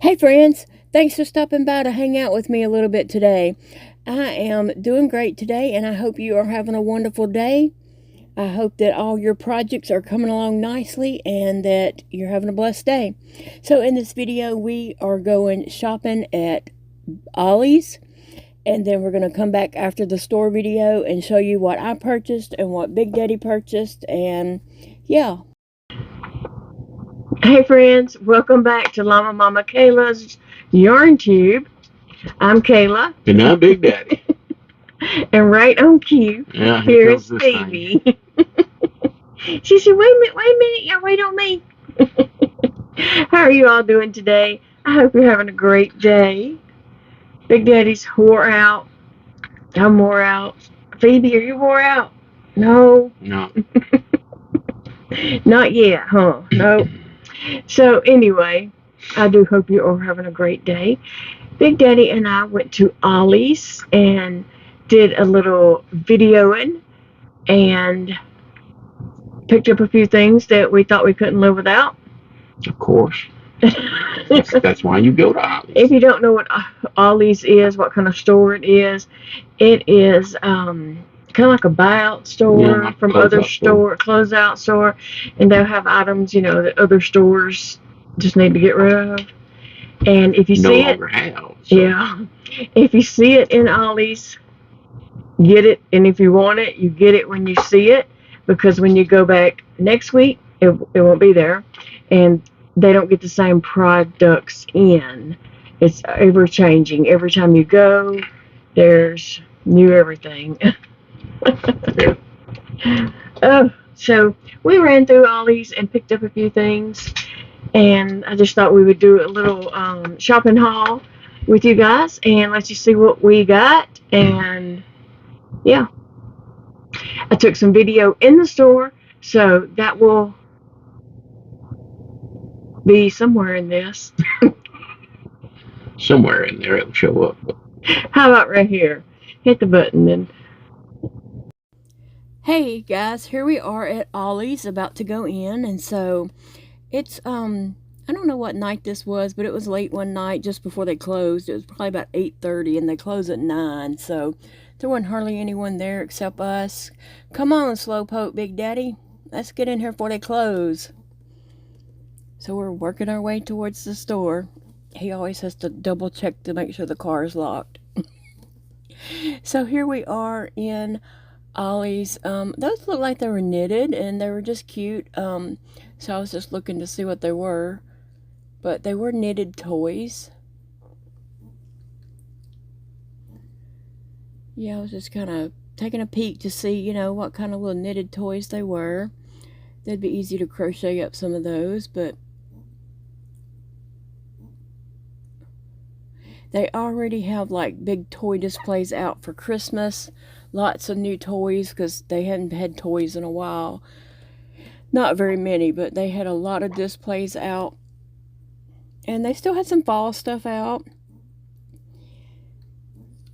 Hey friends, thanks for stopping by to hang out with me a little bit today. I am doing great today and I hope you are having a wonderful day. I hope that all your projects are coming along nicely and that you're having a blessed day. So in this video we are going shopping at Ollie's, and then we're going to come back after the store video and show you what I purchased and what Big Daddy purchased, and yeah. Hey friends, welcome back to Llama Mama Kayla's Yarn Tube. I'm Kayla. And I'm Big Daddy. And right on cue, Yeah, here is Stevie. She said, wait a minute, y'all wait on me. How are you all doing today? I hope you're having a great day. Big Daddy's wore out. I'm wore out. Phoebe, are you wore out? No. No. Not yet, huh? No. So anyway, I do hope you are having a great day. Big Daddy and I went to Ollie's and did a little videoing and picked up a few things that we thought we couldn't live without. Of course. That's why you go to Ollie's. If you don't know what Ollie's is, what kind of store it is kind of like a buyout store, like from other closeout store, and they'll have items, that other stores just need to get rid of. And if you see it, yeah, if you see it in Ollie's, get it. And if you want it, you get it when you see it, because when you go back next week, it won't be there, and they don't get the same products in. It's ever changing. Every time you go, there's new everything. So we ran through Ollie's and picked up a few things, and I just thought we would do a little shopping haul with you guys and let you see what we got. And yeah, I took some video in the store, so that will be somewhere in this. Somewhere in there it'll show up. How about right here? Hit the button and... Hey guys, here we are at Ollie's about to go in, and so it's I don't know what night this was, but it was late one night just before they closed. It was probably about 8:30 and they close at 9, so there wasn't hardly anyone there except us. Come on, Slowpoke Big Daddy, let's get in here before they close. So we're working our way towards the store. He always has to double check to make sure the car is locked. So here we are in Ollie's. Those look like they were knitted and they were just cute. So I was just looking to see what they were, but they were knitted toys. Yeah, I was just kind of taking a peek to see, what kind of little knitted toys they were. They'd be easy to crochet up some of those, but they already have like big toy displays out for Christmas. Lots of new toys because they hadn't had toys in a while. Not very many, but they had a lot of displays out. And they still had some fall stuff out.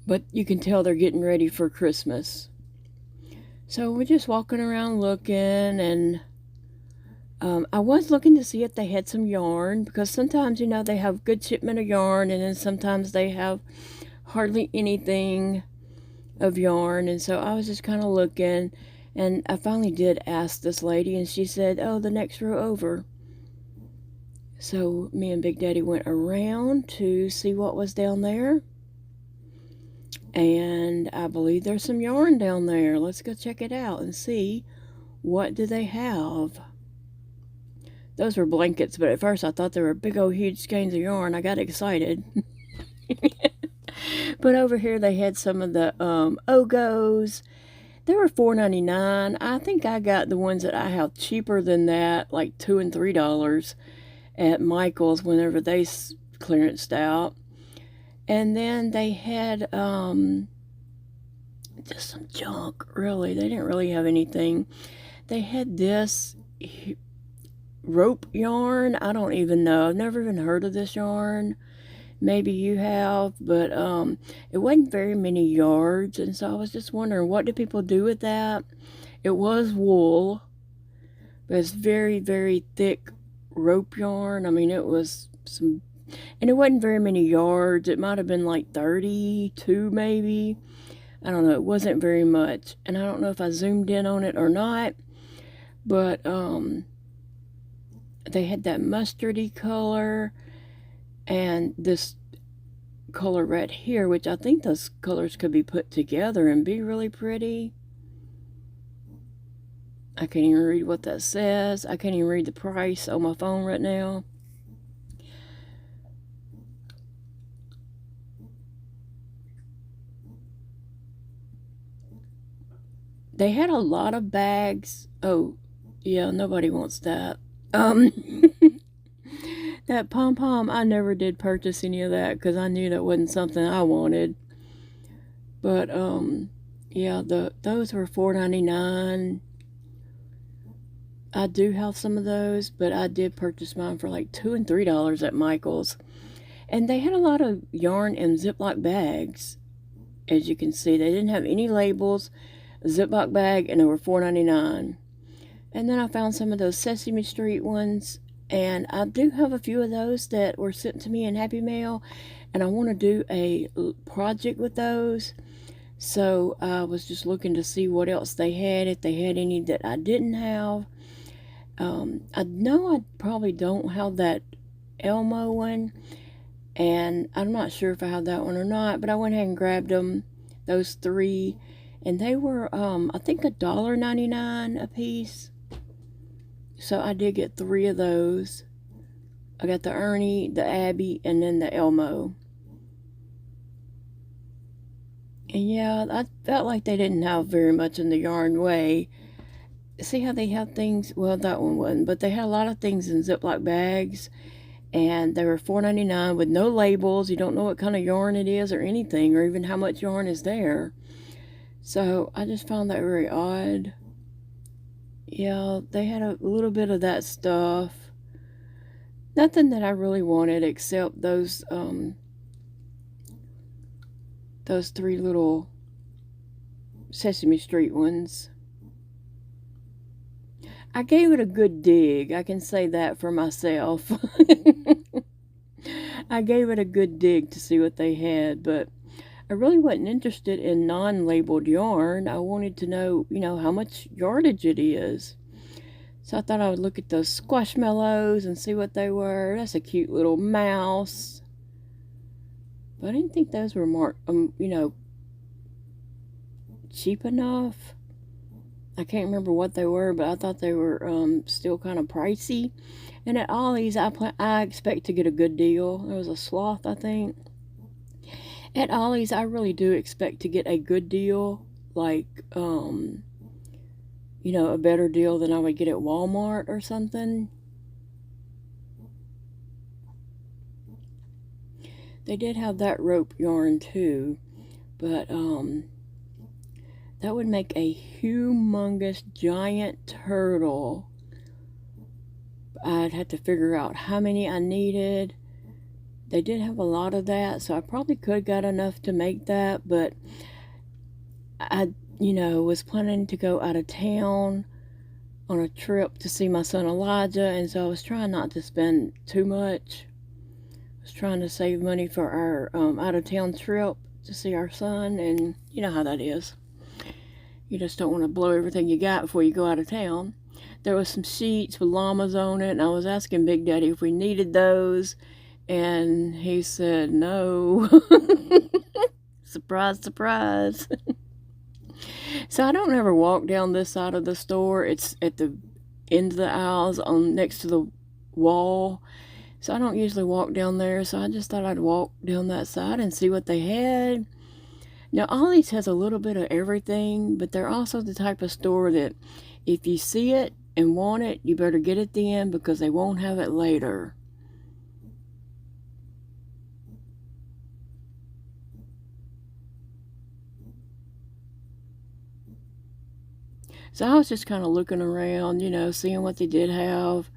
But you can tell they're getting ready for Christmas. So we're just walking around looking, and I was looking to see if they had some yarn, because sometimes, they have good shipment of yarn, and then sometimes they have hardly anything of yarn. And so I was just kind of looking, and I finally did ask this lady, and she said, oh, the next row over. So me and Big Daddy went around to see what was down there, and I believe there's some yarn down there. Let's go check it out and see what do they have. Those were blankets, but at first I thought they were big old huge skeins of yarn. I got excited. But over here they had some of the Ogos. They were $4.99. I think I got the ones that I have cheaper than that, like $2 and $3 at Michael's whenever they clearanced out. And then they had just some junk, really. They didn't really have anything. They had this rope yarn. I don't even know. I've never even heard of this yarn. Maybe you have, but it wasn't very many yards, and so I was just wondering, what do people do with that? It was wool, but it's very, very thick rope yarn. I mean, it was some And it wasn't very many yards. It might have been like 32 maybe. I don't know. It wasn't very much. And I don't know if I zoomed in on it or not. But they had that mustardy color and this color right here, which I think those colors could be put together and be really pretty. I can't even read what that says. I can't even read the price on my phone right now. They had a lot of bags. Oh, yeah, nobody wants that. That pom-pom, I never did purchase any of that because I knew that wasn't something I wanted. But, yeah, those were $4.99. I do have some of those, but I did purchase mine for like $2 and $3 at Michael's. And they had a lot of yarn in Ziploc bags, as you can see. They didn't have any labels, a Ziploc bag, and they were $4.99. And then I found some of those Sesame Street ones, and I do have a few of those that were sent to me in Happy Mail, and I want to do a project with those. So I was just looking to see what else they had, if they had any that I didn't have. I know I probably don't have that Elmo one, and I'm not sure if I have that one or not, but I went ahead and grabbed them, those three, and they were, I think $1.99 a piece. So I did get 3 of those. I got the Ernie, the Abby, and then the Elmo. And yeah, I felt like they didn't have very much in the yarn way. See how they have things? Well, that one wasn't, but they had a lot of things in Ziploc bags, and they were $4.99 with no labels. You don't know what kind of yarn it is or anything, or even how much yarn is there. So I just found that very odd. Yeah, they had a little bit of that stuff. Nothing that I really wanted except those 3 little Sesame Street ones. I gave it a good dig. I can say that for myself. I gave it a good dig to see what they had, but I really wasn't interested in non-labeled yarn. I wanted to know, how much yardage it is. So I thought I would look at those squashmallows and see what they were. That's a cute little mouse. But I didn't think those were marked, cheap enough. I can't remember what they were, but I thought they were still kind of pricey. And at Ollie's, I expect to get a good deal. There was a sloth, I think. At Ollie's, I really do expect to get a good deal, like, a better deal than I would get at Walmart or something. They did have that rope yarn too, but that would make a humongous giant turtle. I'd have to figure out how many I needed. They did have a lot of that, so I probably could have got enough to make that, but I, was planning to go out of town on a trip to see my son Elijah, and so I was trying not to spend too much. I was trying to save money for our out-of-town trip to see our son, and you know how that is. You just don't want to blow everything you got before you go out of town. There was some sheets with llamas on it, and I was asking Big Daddy if we needed those, and he said no. Surprise, surprise. So I don't ever walk down this side of the store. It's at the end of the aisles next to the wall. So I don't usually walk down there, so I just thought I'd walk down that side and see what they had. Now, Ollie's has a little bit of everything, but they're also the type of store that if you see it and want it, you better get it then because they won't have it later. So I was just kind of looking around, seeing what they did have.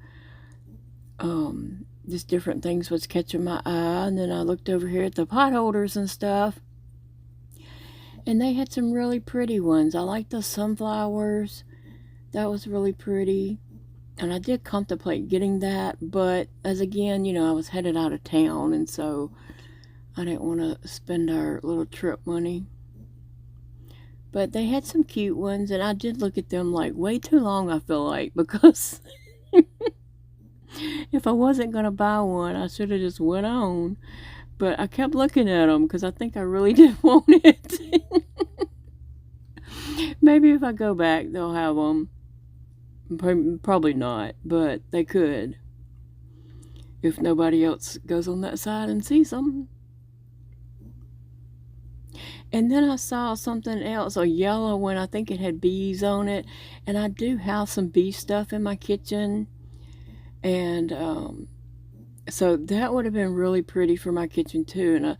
Just different things was catching my eye, and then I looked over here at the pot holders and stuff. And they had some really pretty ones. I like the sunflowers. That was really pretty. And I did contemplate getting that, but as again, I was headed out of town, and so I didn't want to spend our little trip money. But they had some cute ones, and I did look at them like way too long, I feel like, because if I wasn't going to buy one, I should have just went on. But I kept looking at them because I think I really did want it. Maybe if I go back, they'll have them. Probably not, but they could. If nobody else goes on that side and sees them. And then I saw something else, a yellow one. I think it had bees on it. And I do have some bee stuff in my kitchen. And so that would have been really pretty for my kitchen too. And a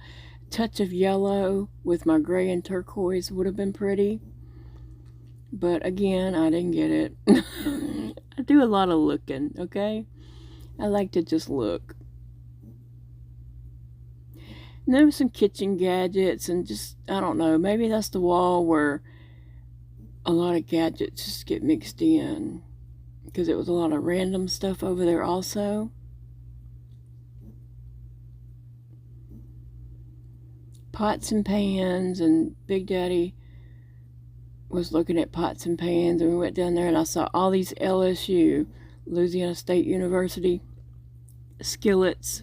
touch of yellow with my gray and turquoise would have been pretty. But again, I didn't get it. I do a lot of looking, okay? I like to just look. And there were some kitchen gadgets and just, I don't know, maybe that's the wall where a lot of gadgets just get mixed in. Because it was a lot of random stuff over there also. Pots and pans, and Big Daddy was looking at pots and pans, and we went down there and I saw all these LSU, Louisiana State University, skillets.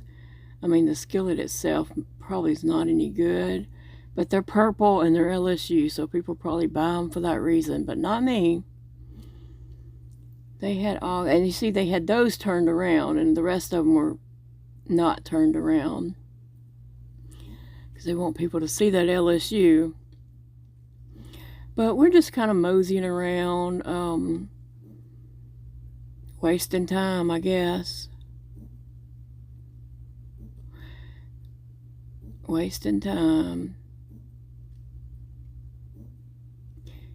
I mean, the skillet itself probably is not any good, but they're purple and they're LSU, so people probably buy them for that reason, but not me. They had all, and you see they had those turned around, and the rest of them were not turned around because they want people to see that LSU. But we're just kind of moseying around, wasting time, I guess. Wasting time.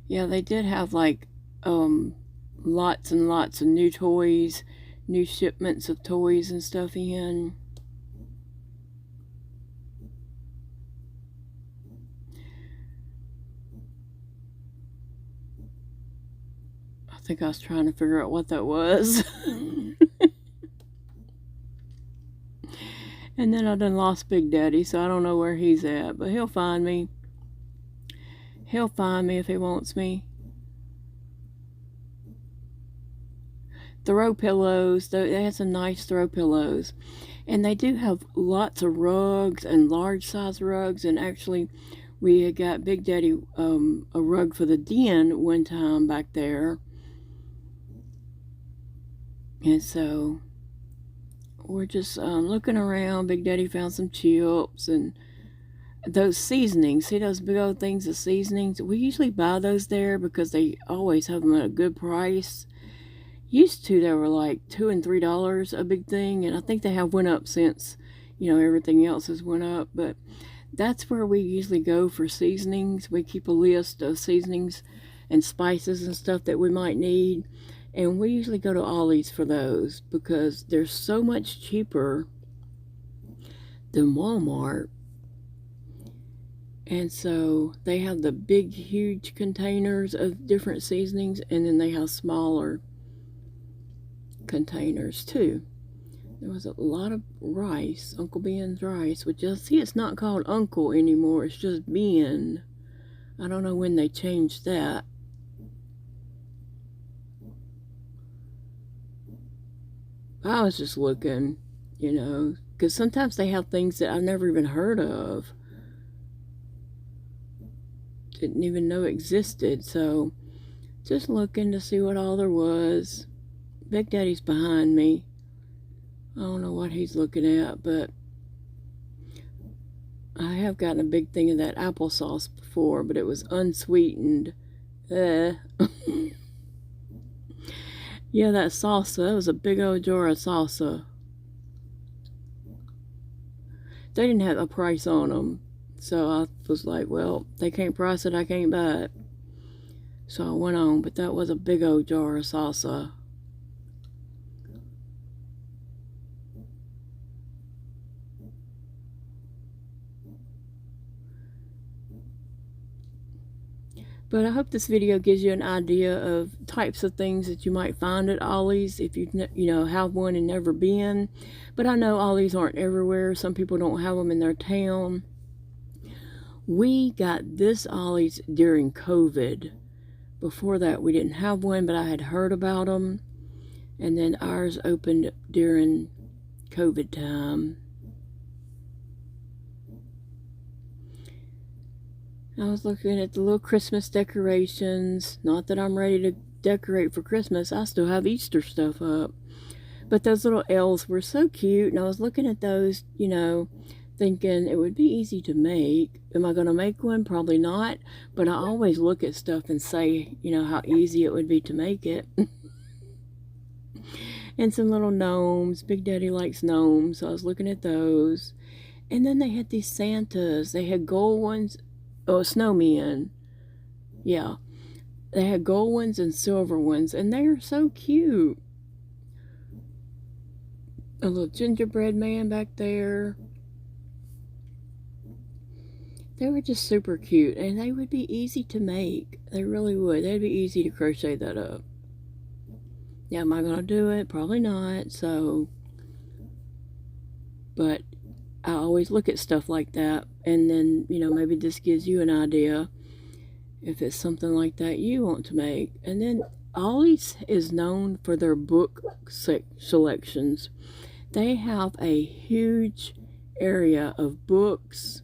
Yeah, they did have like lots and lots of new toys, new shipments of toys and stuff in. I think I was trying to figure out what that was. And then I done lost Big Daddy, so I don't know where he's at, but he'll find me. He'll find me if he wants me. Throw pillows. They had some nice throw pillows. And they do have lots of rugs and large size rugs. And actually, we had got Big Daddy a rug for the den one time back there. And so we're just looking around. Big Daddy found some chips and those seasonings. See those big old things of seasonings? We usually buy those there because they always have them at a good price. Used to, they were like $2 and $3 a big thing, and I think they have went up since, everything else has went up. But that's where we usually go for seasonings. We keep a list of seasonings and spices and stuff that we might need. And we usually go to Ollie's for those because they're so much cheaper than Walmart. And so they have the big, huge containers of different seasonings, and then they have smaller containers too. There was a lot of rice, Uncle Ben's rice, which you'll see it's not called Uncle anymore, it's just Ben. I don't know when they changed that. I was just looking, because sometimes they have things that I've never even heard of. Didn't even know existed, so just looking to see what all there was. Big Daddy's behind me. I don't know what he's looking at, but I have gotten a big thing of that applesauce before, but it was unsweetened. Yeah, that salsa, that was a big old jar of salsa. They didn't have a price on them, so I was like, well, they can't price it, I can't buy it. So I went on, but that was a big old jar of salsa. But I hope this video gives you an idea of types of things that you might find at Ollie's if you have one and never been. But I know Ollie's aren't everywhere. Some people don't have them in their town. We got this Ollie's during COVID. Before that, we didn't have one, but I had heard about them. And then ours opened during COVID time. I was looking at the little Christmas decorations. Not that I'm ready to decorate for Christmas. I still have Easter stuff up. But those little elves were so cute. And I was looking at those, thinking it would be easy to make. Am I going to make one? Probably not. But I always look at stuff and say, how easy it would be to make it. And some little gnomes. Big Daddy likes gnomes. So I was looking at those. And then they had these Santas. They had gold ones. Oh, snowmen. Yeah. They had gold ones and silver ones. And they are so cute. A little gingerbread man back there. They were just super cute. And they would be easy to make. They really would. They'd be easy to crochet that up. Yeah, am I going to do it? Probably not. So, but I always look at stuff like that, and then, maybe this gives you an idea if it's something like that you want to make. And then Ollie's is known for their book selections. They have a huge area of books,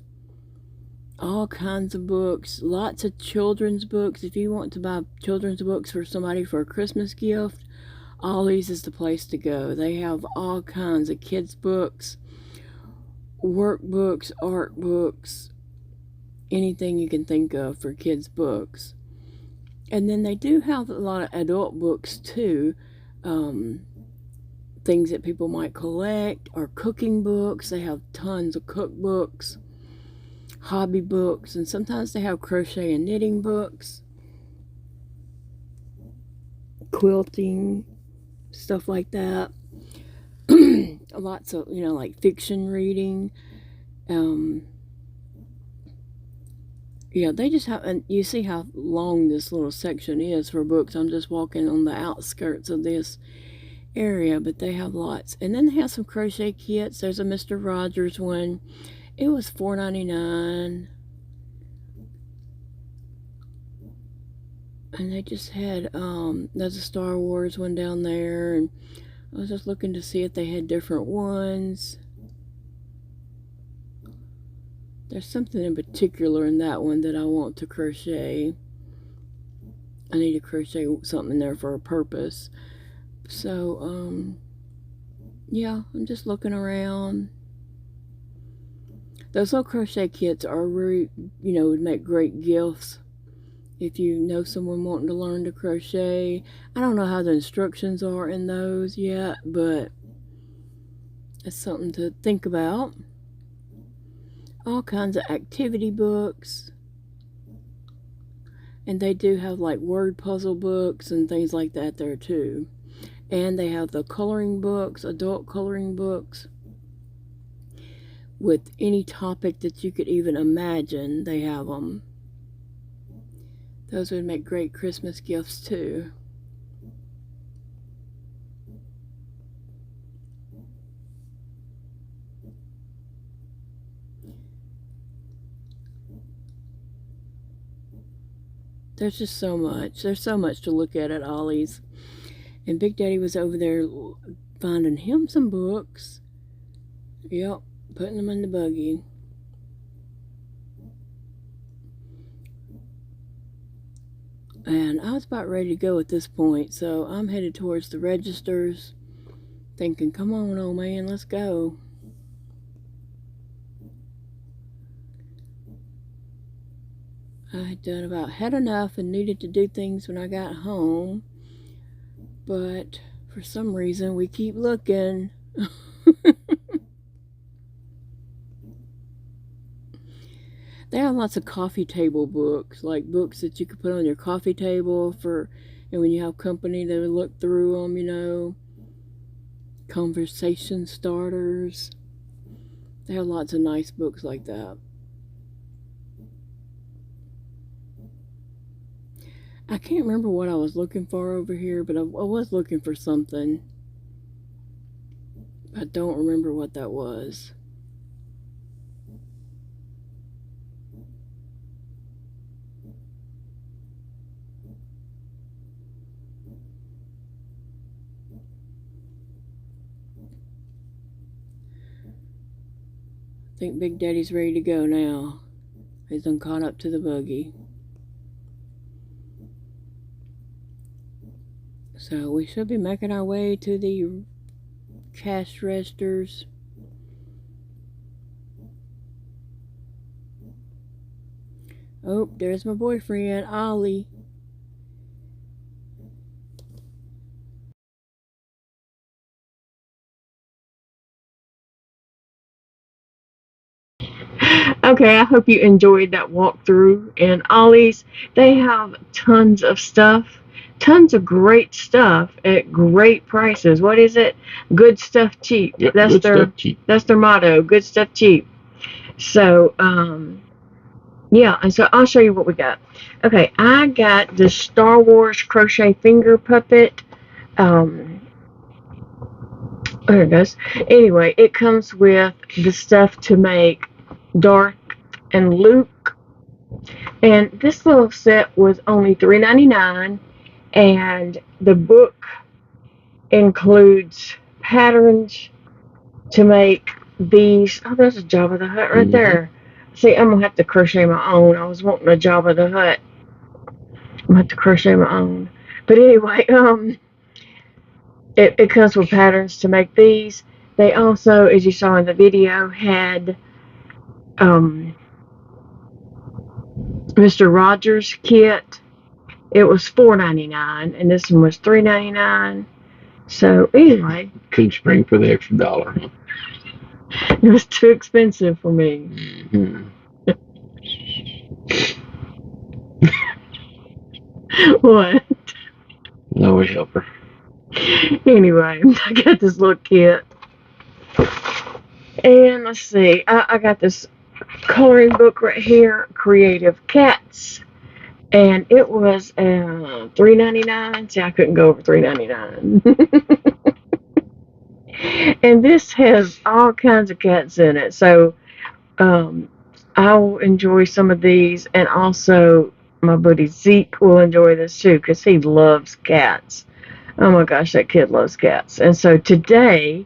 all kinds of books, lots of children's books. If you want to buy children's books for somebody for a Christmas gift, Ollie's is the place to go. They have all kinds of kids' books, workbooks, art books, anything you can think of for kids' books. And then they do have a lot of adult books too, things that people might collect, or cooking books. They have tons of cookbooks, hobby books, and sometimes they have crochet and knitting books, quilting, stuff like that. Lots of, like fiction reading. Yeah, they just have, and you see how long this little section is for books. I'm just walking on the outskirts of this area, but they have lots. And then they have some crochet kits. There's a Mr. Rogers one. It was $4.99. And they just had, there's a Star Wars one down there, and I was just looking to see if they had different ones. There's something in particular in that one that I want to crochet. I need to crochet something in there for a purpose. So, yeah, I'm just looking around. Those little crochet kits are really, would make great gifts if you know someone wanting to learn to crochet. I don't know how the instructions are in those yet, but it's something to think about. All kinds of activity books. And they do have like word puzzle books and things like that there too. And they have the coloring books, adult coloring books, with any topic that you could even imagine. They have them. Those would make great Christmas gifts too. There's just so much. There's so much to look at Ollie's. And Big Daddy was over there finding him some books. Yep, putting them in the buggy. And I was about ready to go at this point, so I'm headed towards the registers, thinking, come on, old man, let's go. I had enough and needed to do things when I got home, but for some reason we keep looking. They have lots of coffee table books, like books that you could put on your coffee table and when you have company, they would look through them, conversation starters. They have lots of nice books like that. I can't remember what I was looking for over here, but I was looking for something. I don't remember what that was. I think Big Daddy's ready to go now. He's done caught up to the buggy. So we should be making our way to the cash registers. Oh, there's my boyfriend, Ollie. Okay, I hope you enjoyed that walkthrough. And Ollie's, they have tons of stuff, tons of great stuff at great prices. What is it? Good stuff cheap. Yep, good stuff cheap. That's their motto. Good stuff cheap. So, yeah, and so I'll show you what we got. Okay, I got the Star Wars crochet finger puppet. There it goes. Anyway, it comes with the stuff to make Darth and Luke. And this little set was only $3.99, and the book includes patterns to make these. Oh, there's a Jabba the Hutt right there. See, I'm gonna have to crochet my own. I was wanting a Jabba the Hutt. I'm gonna have to crochet my own. But anyway, it comes with patterns to make these. They also, as you saw in the video, had Mr. Rogers kit. It was $4.99, and this one was $3.99. So anyway, Couldn't spring for the extra dollar. It was too expensive for me. What? Lord help her. Anyway, I got this little kit, and let's see. I got this coloring book right here, Creative Cats, and it was $3.99. See, I couldn't go over $3.99. And this has all kinds of cats in it, so I'll enjoy some of these, and also my buddy Zeke will enjoy this too because he loves cats. Oh my gosh, that kid loves cats. And so today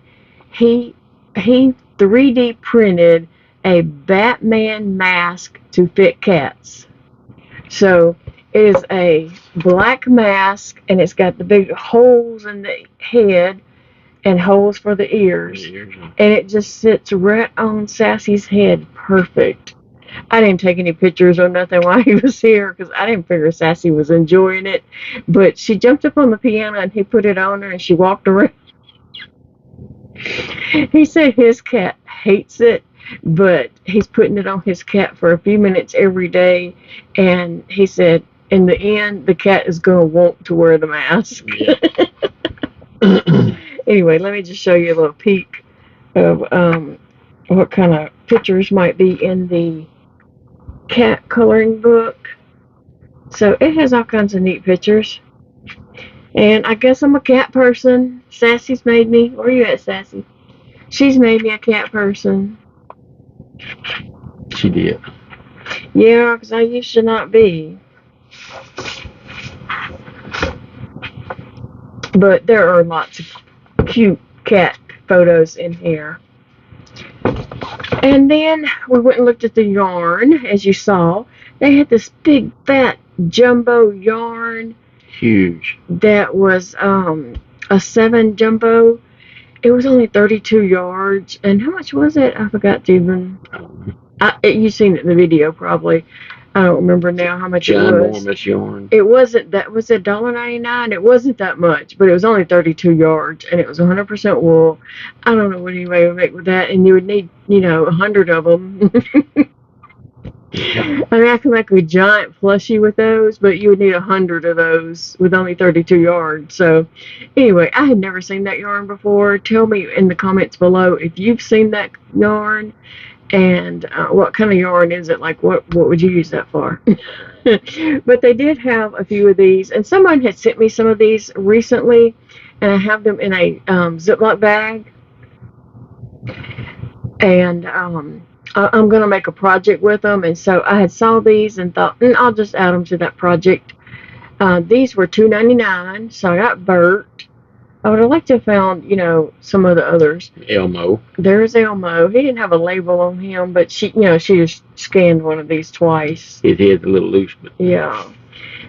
he 3D printed a Batman mask to fit cats. So it is a black mask, and it's got the big holes in the head and holes for the ears, and it just sits right on Sassy's head perfect. I didn't take any pictures or nothing while he was here because I didn't figure Sassy was enjoying it, but she jumped up on the piano and he put it on her and she walked around. He said his cat hates it, but he's putting it on his cat for a few minutes every day, and he said in the end the cat is going to want to wear the mask. Yeah. Anyway, let me just show you a little peek of what kind of pictures might be in the cat coloring book. So it has all kinds of neat pictures. And I guess I'm a cat person. Sassy's made me. Where are you at, Sassy? She's made me a cat person. She did. Yeah, because I used to not be. But there are lots of cute cat photos in here. And then we went and looked at the yarn, as you saw. They had this big fat jumbo yarn. Huge. That was a 7 jumbo. It was only 32 yards. And how much was it? I forgot to even. You've seen it in the video probably. I don't remember now how much it was. Ginormous yarn. It wasn't that. Was it $1.99? It wasn't that much, but it was only 32 yards, and it was 100% wool. I don't know what anybody would make with that, and you would need, 100 of them. I mean, I can make a giant plushie with those, but you would need 100 of those with only 32 yards. So, anyway, I had never seen that yarn before. Tell me in the comments below if you've seen that yarn, And what kind of yarn is it? Like, what would you use that for? But they did have a few of these, and someone had sent me some of these recently, and I have them in a Ziploc bag. And I'm going to make a project with them, and so I had saw these and thought, I'll just add them to that project. These were $2.99, so I got Bert. I would have liked to have found, some of the others. Elmo. There's Elmo. He didn't have a label on him, but she just scanned one of these twice. His head's a little loose, but Yeah.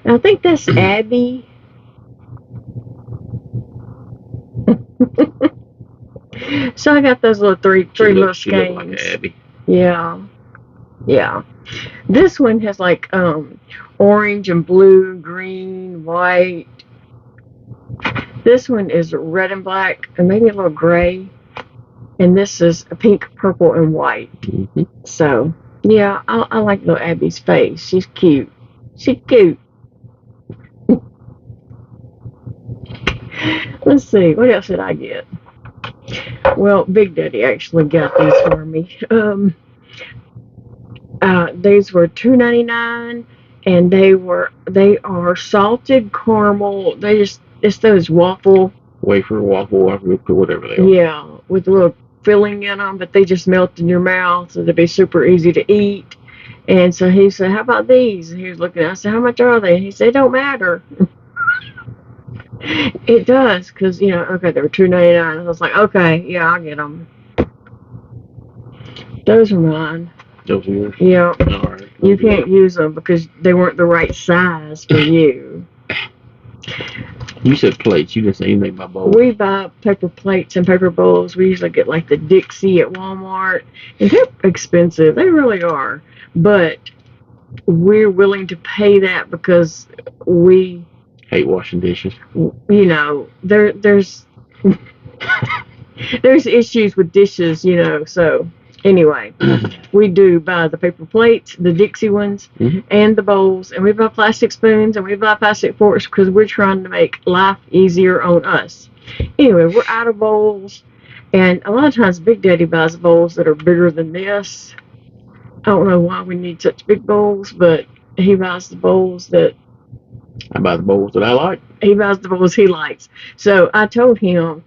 And I think that's Abby. So I got those little three little she looked like skeins. Abby. Yeah. This one has like orange and blue, green, white. This one is red and black, and maybe a little gray. And this is a pink, purple, and white. Mm-hmm. So, yeah, I like little Abby's face. She's cute. Let's see, what else did I get? Well, Big Daddy actually got these for me. These were $2.99, and they are salted caramel. It's those waffle, whatever they are. yeah, with a little filling in them, but they just melt in your mouth, so they'd be super easy to eat. And so he said, "How about these?" And he was looking. I said, "How much are they?" And he said, "It don't matter." It does, because okay, they were $2.99. I was like, okay, yeah, I'll get them. Those are mine. Those are yours? Yeah. All right. You can't use them because they weren't the right size for you. You said plates. You didn't say anything about bowls. We buy paper plates and paper bowls. We usually get like the Dixie at Walmart, and they're expensive. They really are. But we're willing to pay that because we hate washing dishes. There's there's issues with dishes, so anyway, we do buy the paper plates, the Dixie ones, and the bowls, and we buy plastic spoons, and we buy plastic forks because we're trying to make life easier on us. Anyway, we're out of bowls, and a lot of times Big Daddy buys bowls that are bigger than this. I don't know why we need such big bowls, but he buys the bowls that I buy the bowls that I like. He buys the bowls he likes. So I told him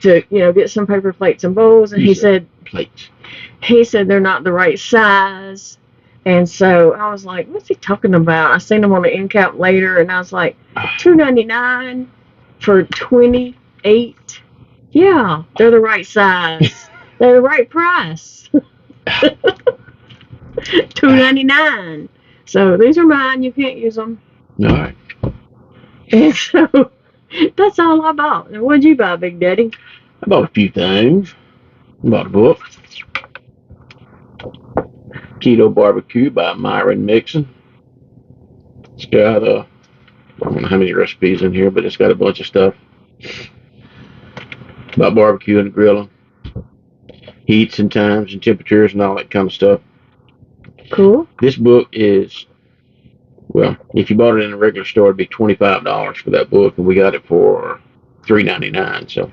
to, get some paper plates and bowls, and he said plates. He said they're not the right size. And so I was like, what's he talking about? I seen them on the end cap later, and I was like, $2.99 for 28. Yeah, they're the right size. They're the right price. $2.99. So these are mine. You can't use them. All right. And so that's all I bought. And what'd you buy, Big Daddy? I bought a few things. I bought a book. Keto Barbecue by Myron Mixon. It's got I don't know how many recipes in here, but it's got a bunch of stuff about barbecue and grilling, heats and times and temperatures and all that kind of stuff. Cool. This book is, well, if you bought it in a regular store, it'd be $25 for that book, and we got it for $3.99, so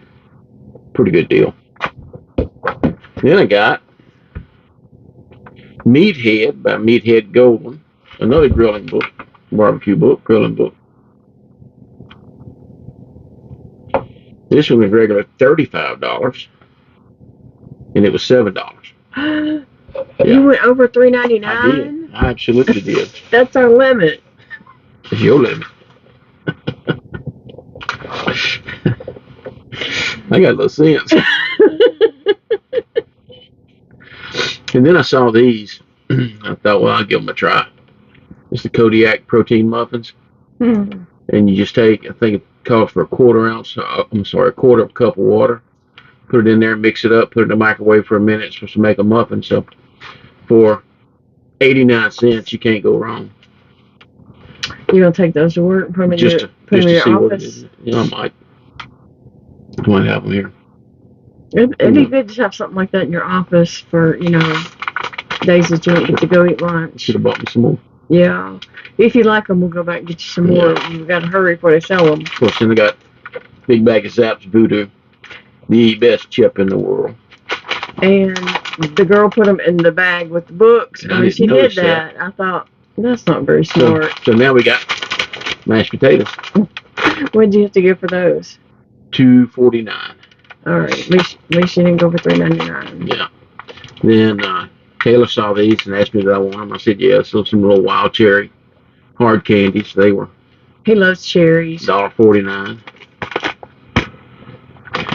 pretty good deal. Then I got Meathead by Meathead Golden, another grilling book, barbecue book, grilling book. This one was regular $35, and it was $7. Yeah. You went over $3.99? I did. I absolutely did. That's our limit. It's your limit. I got a little sense. And then I saw these. I thought, well, I'll give them a try. It's the Kodiak protein muffins. And you just take, I think it calls for a quarter cup of water. Put it in there, mix it up, put it in the microwave for a minute. It's supposed to make a muffin. So for 89 cents, you can't go wrong. You gonna take those to work and put them in your office? I might. I might have them here. It'd be good to have something like that in your office for, days that you don't get to go eat lunch. Should have bought me some more. Yeah. If you like them, we'll go back and get you some more. You've got to hurry before they sell them. Of course, then I got a big bag of Zapp's Voodoo, the best chip in the world. And the girl put them in the bag with the books. I And when didn't she did notice that, I thought, that's not very So, smart. so now we got mashed potatoes. What did you have to get for those? $2.49. All right, at least you didn't go for $3.99. Yeah. Then Kayla saw these and asked me if I want them. I said yeah. So some little wild cherry hard candies. They were He loves cherries. $1.49.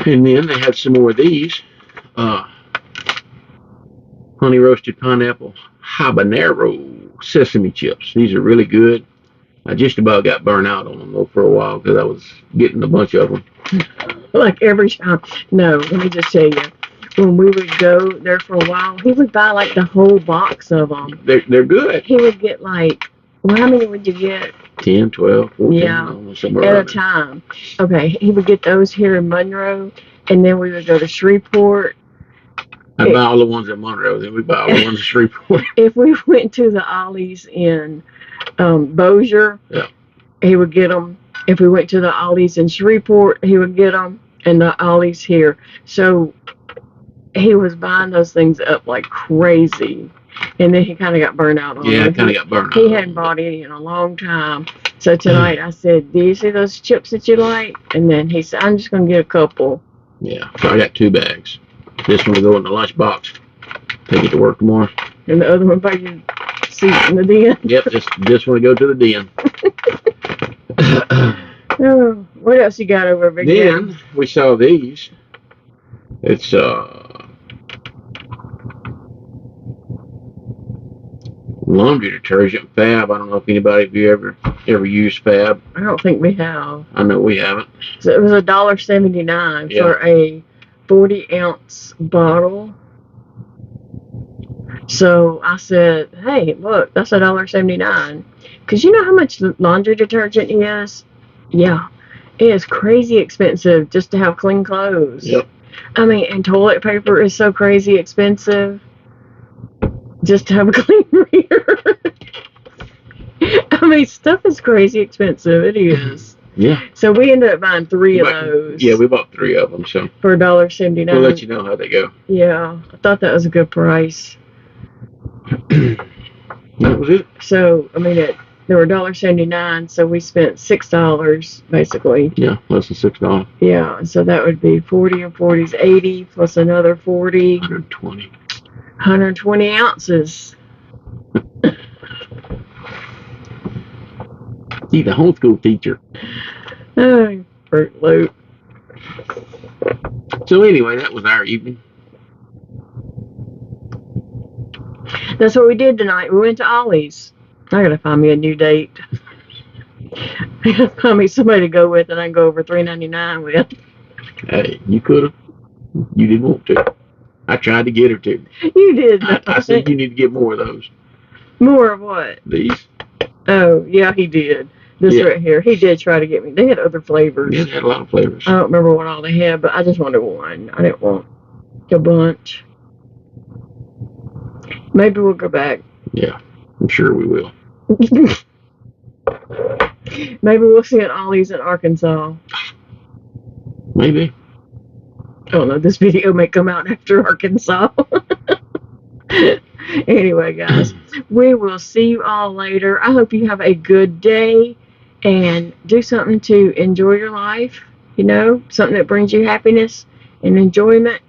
And then they had some more of these honey roasted pineapple habanero sesame chips. These are really good. I just about got burnt out on them though for a while because I was getting a bunch of them. Like every time. No, let me just tell you. When we would go there for a while, he would buy like the whole box of them. They're good. He would get like, well, how many would you get? 10, 12, 14, Yeah, somewhere at a around there. time. Okay, he would get those here in Monroe, and then we would go to Shreveport. I buy all the ones at Monroe, then we buy all the ones at Shreveport. If we went to the Ollies in Bossier, Yeah. he would get them. If we went to the Ollies in Shreveport, he would get them, and the Ollies here. So he was buying those things up like crazy, and then he kind of got burnt out on Yeah, I them. kind of got burned out. He hadn't bought any in a long time. So tonight I said, do you see those chips that you like? And then he said, I'm just going to get a couple. Yeah, so I got 2 bags. This one will go in the lunchbox. Take it to work tomorrow. And the other one by your seat in the den. Yep, this one will go to the den. Oh, what else you got over, Big Daddy? Then we saw these. It's laundry detergent, Fab. I don't know if anybody of you ever used Fab. I don't think we have. I know we haven't. So it was $1.79 Yeah. for a 40-ounce bottle. So I said, hey, look, that's $1.79. Because you know how much laundry detergent is? Yeah. It is crazy expensive just to have clean clothes. Yep. I mean, and toilet paper is so crazy expensive just to have a clean reader. I mean, stuff is crazy expensive. It is. Yeah. So we ended up buying 3 of those. Yeah, we bought 3 of them. So for $1.79. we'll let you know how they go. Yeah, I thought that was a good price. That was it. So I mean, they were $1.79, so we spent $6 basically. Yeah, less than $6. Yeah, so that would be 40 and 40 is 80 plus another 40. 120. 120 ounces. See, the homeschool teacher. Oh, Fruit Loop. So anyway, that was our evening. That's what we did tonight. We went to Ollie's. I gotta find me a new date. I gotta find me somebody to go with, and I can go over $3.99 with. Hey, you could have. You didn't want to. I tried to get her to. You did. I said you need to get more of those. More of what? These. Oh, yeah, he did. This right here. He did try to get me. They had other flavors. Yeah, they had a lot of flavors. I don't remember what all they had, but I just wanted one. I didn't want a bunch. Maybe we'll go back. Yeah, I'm sure we will. Maybe we'll see an Ollie's in Arkansas. Maybe. I don't know. This video may come out after Arkansas. Anyway, guys, we will see you all later. I hope you have a good day and do something to enjoy your life. You know, something that brings you happiness and enjoyment.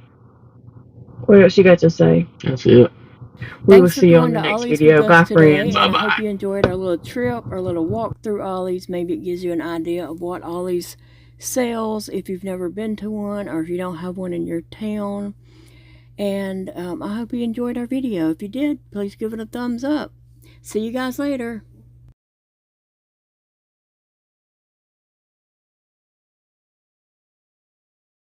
What else you got to say? That's it. We will see you on the next video. Bye, friends. I hope you enjoyed our little trip, our little walk through Ollie's. Maybe it gives you an idea of what Ollie's sells if you've never been to one or if you don't have one in your town. And I hope you enjoyed our video. If you did, please give it a thumbs up. See you guys later.